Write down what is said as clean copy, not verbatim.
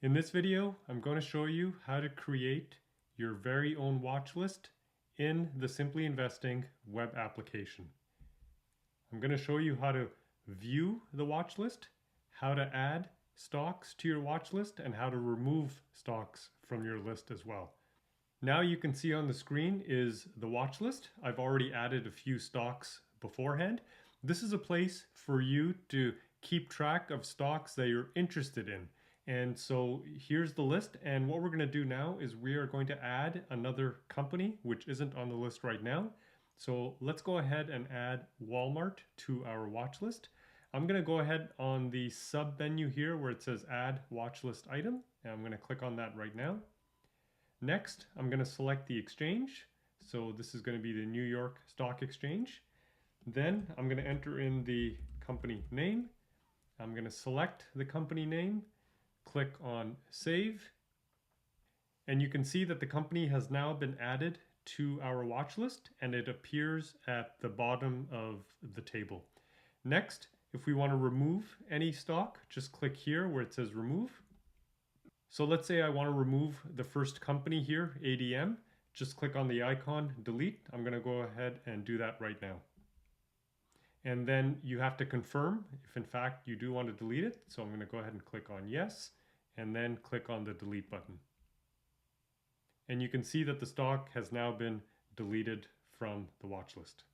In this video, I'm going to show you how to create your very own watch list in the Simply Investing web application. I'm going to show you how to view the watch list, how to add stocks to your watch list, and how to remove stocks from your list as well. Now you can see on the screen is the watch list. I've already added a few stocks beforehand. This is a place for you to keep track of stocks that you're interested in. And so here's the list, and what we're going to do now is we are going to add another company which isn't on the list right now. So let's go ahead and add Walmart to our watch list. I'm going to go ahead on the sub menu here where it says add watch list item, and I'm going to click on that right now. Next, I'm going to select the exchange. So this is going to be the New York Stock Exchange. Then I'm going to enter in the company name. I'm going to select the company name, click on save, and you can see that the company has now been added to our watch list and it appears at the bottom of the table. Next, if we want to remove any stock, just click here where it says remove. So let's say I want to remove the first company here, ADM. Just click on the icon, delete. I'm going to go ahead and do that right now. And then you have to confirm if in fact you do want to delete it. So I'm going to go ahead and click on yes, and then click on the delete button. And you can see that the stock has now been deleted from the watch list.